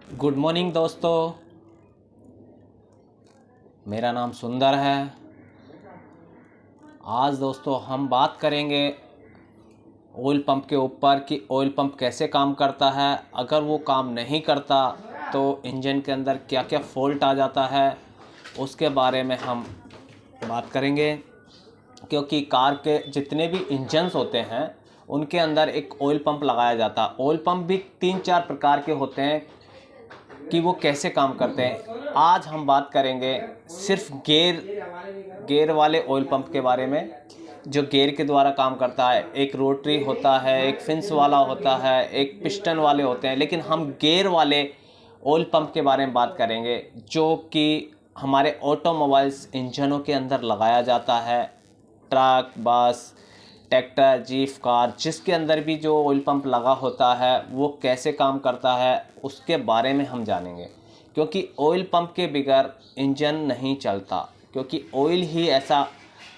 Good morning दोस्तों, मेरा नाम सुंदर है। आज दोस्तों हम बात करेंगे ऑयल पंप के ऊपर कि ऑयल पंप कैसे काम करता है। अगर वो काम नहीं करता तो इंजन के अंदर क्या क्या फॉल्ट आ जाता है, उसके बारे में हम बात करेंगे। क्योंकि कार के जितने भी इंजन्स होते हैं उनके अंदर एक ऑयल पंप लगाया जाता है। ऑयल पंप भी 3-4 प्रकार के होते हैं कि वो कैसे काम करते हैं। आज हम बात करेंगे सिर्फ गेयर वाले ऑयल पंप के बारे में, जो गेयर के द्वारा काम करता है। एक रोटरी होता है, एक फिंस वाला होता है, एक पिस्टन वाले होते हैं, लेकिन हम गेयर वाले ऑयल पंप के बारे में बात करेंगे जो कि हमारे ऑटोमोबाइल्स इंजनों के अंदर लगाया जाता है। ट्रक, बस, ट्रैक्टर, जीप, कार, जिसके अंदर भी जो ऑयल पंप लगा होता है वो कैसे काम करता है उसके बारे में हम जानेंगे। क्योंकि ऑयल पंप के बगैर इंजन नहीं चलता, क्योंकि ऑयल ही ऐसा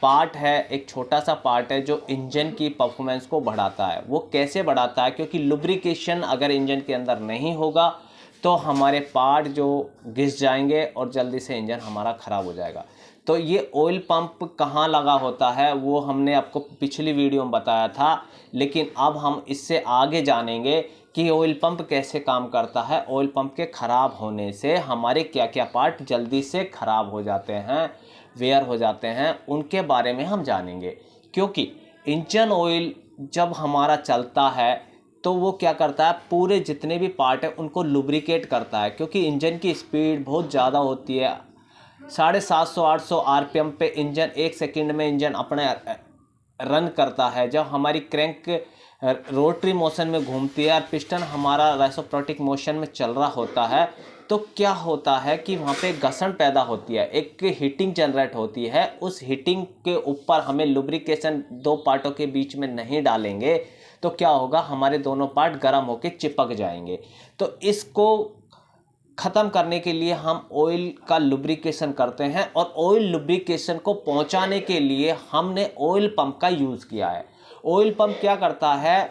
पार्ट है, एक छोटा सा पार्ट है जो इंजन की परफॉर्मेंस को बढ़ाता है। वो कैसे बढ़ाता है? क्योंकि लुब्रिकेशन अगर इंजन के अंदर नहीं होगा तो हमारे पार्ट जो घिस जाएंगे और जल्दी से इंजन हमारा ख़राब हो जाएगा। तो ये ऑयल पंप कहाँ लगा होता है वो हमने आपको पिछली वीडियो में बताया था, लेकिन अब हम इससे आगे जानेंगे कि ऑयल पंप कैसे काम करता है। ऑयल पंप के ख़राब होने से हमारे क्या क्या पार्ट जल्दी से ख़राब हो जाते हैं, वेयर हो जाते हैं, उनके बारे में हम जानेंगे। क्योंकि इंजन ऑयल जब हमारा चलता है तो वो क्या करता है, पूरे जितने भी पार्ट है उनको लुब्रिकेट करता है। क्योंकि इंजन की स्पीड बहुत ज़्यादा होती है, 750-800 आरपीएम पे इंजन 1 सेकंड में इंजन अपने रन करता है। जब हमारी क्रैंक रोटरी मोशन में घूमती है और पिस्टन हमारा रेसिप्रोकेटिंग मोशन में चल रहा होता है, तो क्या होता है कि वहाँ पे घर्षण पैदा होती है, एक हीटिंग जनरेट होती है। उस हीटिंग के ऊपर हमें लुब्रिकेशन दो पार्टों के बीच में नहीं डालेंगे तो क्या होगा, हमारे दोनों पार्ट गर्म होकर चिपक जाएंगे। तो इसको ख़त्म करने के लिए हम ऑयल का लुब्रिकेशन करते हैं, और ऑयल लुब्रिकेशन को पहुंचाने के लिए हमने ऑयल पंप का यूज़ किया है। ऑयल पंप क्या करता है,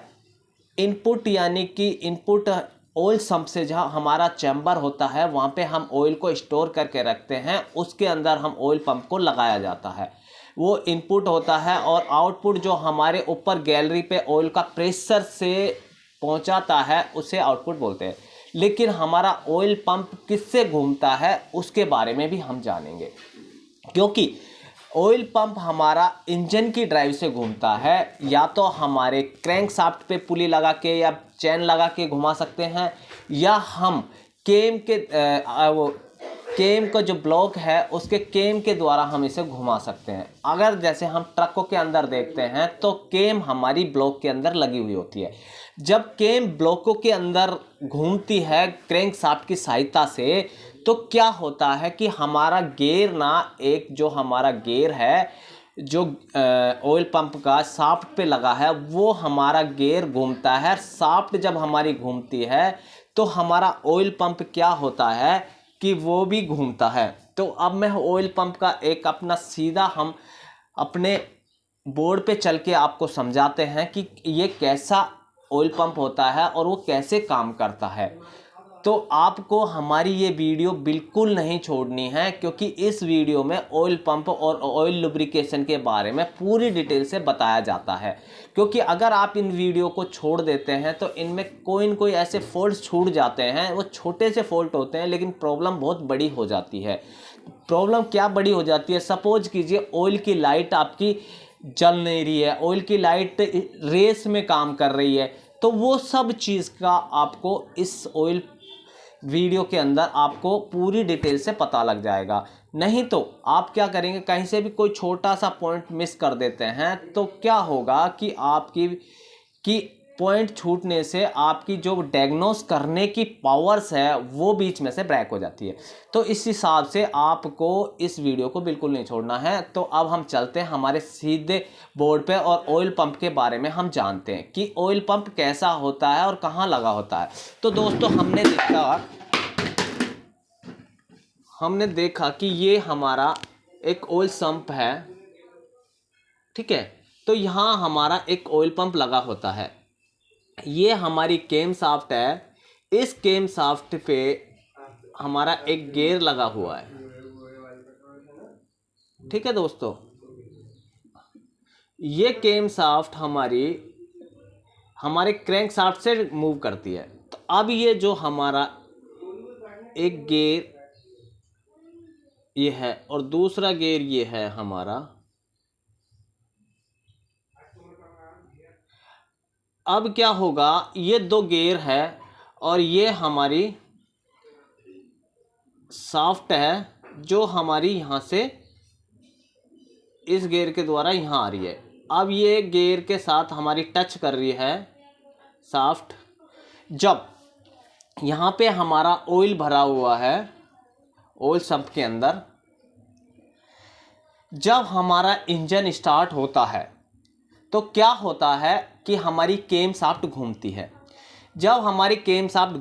इनपुट यानी कि इनपुट ऑयल सम्प से जहाँ हमारा चैम्बर होता है वहाँ पे हम ऑयल को स्टोर करके रखते हैं, उसके अंदर हम ऑयल पंप को लगाया जाता है। वो इनपुट होता है और आउटपुट जो हमारे ऊपर गैलरी पे ऑयल का प्रेशर से पहुंचाता है उसे आउटपुट बोलते हैं। लेकिन हमारा ऑयल पंप किससे घूमता है उसके बारे में भी हम जानेंगे। क्योंकि ऑयल पंप हमारा इंजन की ड्राइव से घूमता है, या तो हमारे क्रैंक शाफ्ट पे पुली लगा के या चैन लगा के घुमा सकते हैं, या हम केम के वो केम का जो ब्लॉक है उसके केम के द्वारा हम इसे घुमा सकते हैं। अगर जैसे हम ट्रकों के अंदर देखते हैं तो केम हमारी ब्लॉक के अंदर लगी हुई होती है। जब केम ब्लॉकों के अंदर घूमती है क्रैंक शाफ्ट की सहायता से, तो क्या होता है कि हमारा गियर ना, एक जो हमारा गियर है जो ऑयल पंप का शाफ्ट पे लगा है, वो हमारा गियर घूमता है। शाफ्ट जब हमारी घूमती है तो हमारा ऑयल पंप क्या होता है कि वो भी घूमता है। तो अब मैं ऑयल पंप का एक अपना सीधा हम अपने बोर्ड पे चल के आपको समझाते हैं कि ये कैसा ऑयल पंप होता है और वो कैसे काम करता है। तो आपको हमारी ये वीडियो बिल्कुल नहीं छोड़नी है, क्योंकि इस वीडियो में ऑयल पंप और ऑयल लुब्रिकेशन के बारे में पूरी डिटेल से बताया जाता है। क्योंकि अगर आप इन वीडियो को छोड़ देते हैं तो इनमें कोई न कोई ऐसे फॉल्ट छूट जाते हैं। वो छोटे से फॉल्ट होते हैं लेकिन प्रॉब्लम बहुत बड़ी हो जाती है। प्रॉब्लम क्या बड़ी हो जाती है, सपोज कीजिए ऑयल की लाइट आपकी जल नहीं रही है, ऑयल की लाइट रेस में काम कर रही है, तो वो सब चीज़ का आपको इस ऑयल वीडियो के अंदर आपको पूरी डिटेल से पता लग जाएगा। नहीं तो आप क्या करेंगे, कहीं से भी कोई छोटा सा पॉइंट मिस कर देते हैं तो क्या होगा कि आपकी पॉइंट छूटने से आपकी जो डायग्नोस करने की पावर्स है वो बीच में से ब्रेक हो जाती है। तो इस हिसाब से आपको इस वीडियो को बिल्कुल नहीं छोड़ना है। तो अब हम चलते हैं हमारे सीधे बोर्ड पे और ऑयल पंप के बारे में हम जानते हैं कि ऑयल पंप कैसा होता है और कहाँ लगा होता है। तो दोस्तों हमने देखा कि ये हमारा एक ऑयल सम्प है, ठीक है। तो यहाँ हमारा एक ऑयल पंप लगा होता है। ये हमारी केम शाफ्ट है, इस केम शाफ्ट पे हमारा एक गियर लगा हुआ है, ठीक है दोस्तों। ये केम शाफ्ट हमारे क्रैंक शाफ्ट से मूव करती है। तो अब ये जो हमारा एक गियर ये है और दूसरा गियर ये है हमारा। अब क्या होगा, ये दो गियर है और ये हमारी शाफ्ट है जो हमारी यहाँ से इस गियर के द्वारा यहाँ आ रही है। अब ये गियर के साथ हमारी टच कर रही है शाफ्ट। जब यहाँ पे हमारा ऑयल भरा हुआ है ऑयल सम्प के अंदर, जब हमारा इंजन स्टार्ट होता है तो क्या होता है कि हमारी केम शाफ्ट घूमती है। जब हमारी केम शाफ्ट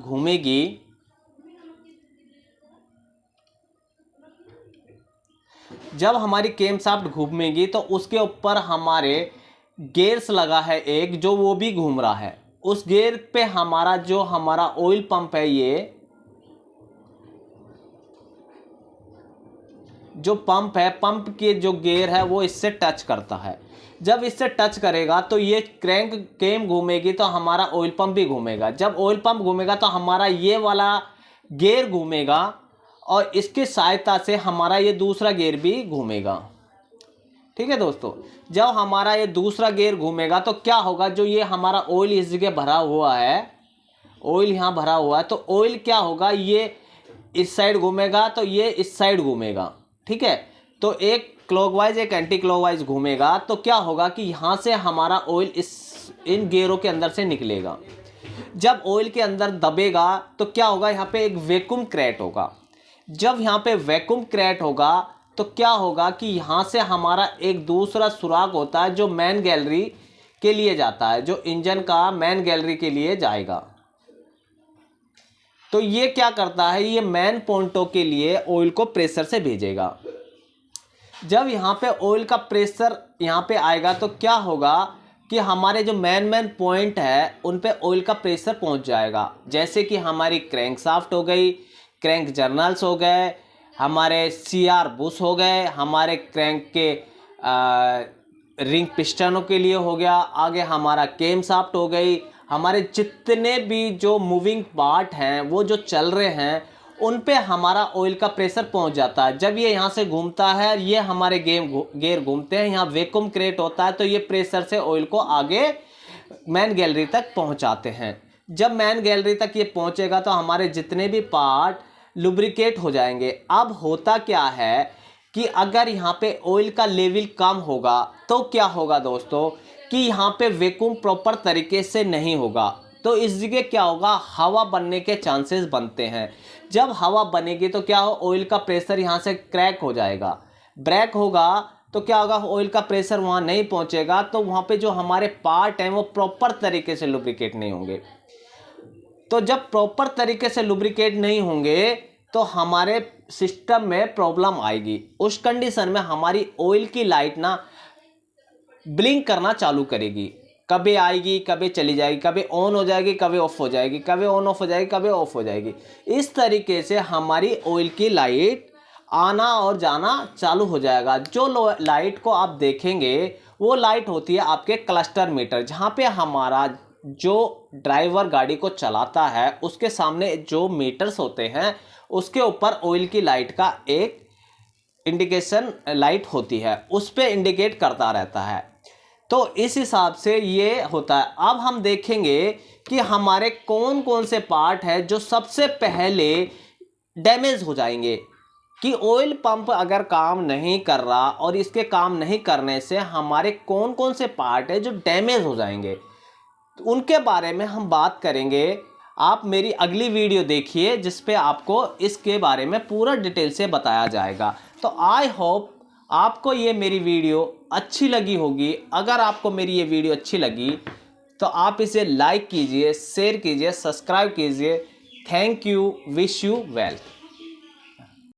घूमेगी तो उसके ऊपर हमारे गियर्स लगा है एक, जो वो भी घूम रहा है। उस गियर पे हमारा ऑयल पंप है, ये जो पंप है, पंप के जो गियर है वो इससे टच करता है। जब इससे टच करेगा तो ये क्रैंक केम घूमेगी तो हमारा ऑयल पंप भी घूमेगा। जब ऑयल पंप घूमेगा तो हमारा ये वाला गियर घूमेगा और इसकी सहायता से हमारा ये दूसरा गियर भी घूमेगा, ठीक है दोस्तों। जब हमारा ये दूसरा गियर घूमेगा तो क्या होगा, जो ये हमारा ऑयल इस जगह भरा हुआ है, ऑयल यहाँ भरा हुआ है, तो ऑयल क्या होगा, ये इस साइड घूमेगा तो ये इस साइड घूमेगा, ठीक है। तो एक क्लॉकवाइज एक एंटी क्लॉकवाइज घूमेगा तो क्या होगा कि यहाँ से हमारा ऑयल इन गियरों के अंदर से निकलेगा। जब ऑयल के अंदर दबेगा तो क्या होगा, यहाँ पे एक वैक्यूम क्रिएट होगा। जब यहाँ पे वैक्यूम क्रिएट होगा तो क्या होगा कि यहाँ से हमारा एक दूसरा सुराग होता है जो मैन गैलरी के लिए जाता है, जो इंजन का मैन गैलरी के लिए जाएगा। तो ये क्या करता है, ये मैन पॉइंटों के लिए ऑयल को प्रेशर से भेजेगा। जब यहाँ पे ऑयल का प्रेशर यहाँ पे आएगा तो क्या होगा कि हमारे जो मैन पॉइंट है उन पे ऑयल का प्रेशर पहुँच जाएगा। जैसे कि हमारी क्रैंक शाफ्ट हो गई, क्रैंक जर्नल्स हो गए, हमारे सीआर बुश हो गए, हमारे क्रैंक के रिंग पिस्टनों के लिए हो गया, आगे हमारा केम शाफ्ट हो गई। हमारे जितने भी जो मूविंग पार्ट हैं वो जो चल रहे हैं उन पे हमारा ऑयल का प्रेशर पहुंच जाता है। जब ये यहाँ से घूमता है, ये हमारे गेयर घूमते हैं, यहाँ वैक्यूम क्रिएट होता है तो ये प्रेशर से ऑयल को आगे मैन गैलरी तक पहुंचाते हैं। जब मैन गैलरी तक ये पहुंचेगा तो हमारे जितने भी पार्ट लुब्रिकेट हो जाएंगे। अब होता क्या है कि अगर यहाँ पे ऑयल का लेवल कम होगा तो क्या होगा दोस्तों कि यहाँ पे वैक्यूम प्रॉपर तरीके से नहीं होगा, तो इस जगह क्या होगा, हवा बनने के चांसेस बनते हैं। जब हवा बनेगी तो क्या हो, ऑयल का प्रेशर यहाँ से क्रैक हो जाएगा, ब्रेक होगा तो क्या होगा, ऑयल का प्रेशर वहाँ नहीं पहुँचेगा, तो वहाँ पे जो हमारे पार्ट हैं वो प्रॉपर तरीके से लुब्रिकेट नहीं होंगे। तो जब प्रॉपर तरीके से लुब्रिकेट नहीं होंगे तो हमारे सिस्टम में प्रॉब्लम आएगी। उस कंडीशन में हमारी ऑयल की लाइट ना ब्लिंक करना चालू करेगी, कभी आएगी कभी चली जाएगी, कभी ऑन हो जाएगी कभी ऑफ हो जाएगी, कभी ऑन ऑफ हो जाएगी कभी ऑफ हो जाएगी। इस तरीके से हमारी ऑयल की लाइट आना और जाना चालू हो जाएगा। जो लाइट को आप देखेंगे वो लाइट होती है आपके क्लस्टर मीटर, जहाँ पे हमारा जो ड्राइवर गाड़ी को चलाता है उसके सामने जो मीटर्स होते हैं उसके ऊपर ऑयल की लाइट का एक इंडिकेशन लाइट होती है, उस पर इंडिकेट करता रहता है। तो इस हिसाब से ये होता है। अब हम देखेंगे कि हमारे कौन कौन से पार्ट है जो सबसे पहले डैमेज हो जाएंगे, कि ऑयल पंप अगर काम नहीं कर रहा और इसके काम नहीं करने से हमारे कौन कौन से पार्ट है जो डैमेज हो जाएंगे, तो उनके बारे में हम बात करेंगे। आप मेरी अगली वीडियो देखिए जिस पे आपको इसके बारे में पूरा डिटेल से बताया जाएगा। तो आई होप आपको ये मेरी वीडियो अच्छी लगी होगी। अगर आपको मेरी ये वीडियो अच्छी लगी तो आप इसे लाइक कीजिए, शेयर कीजिए, सब्सक्राइब कीजिए। Thank you, wish you well.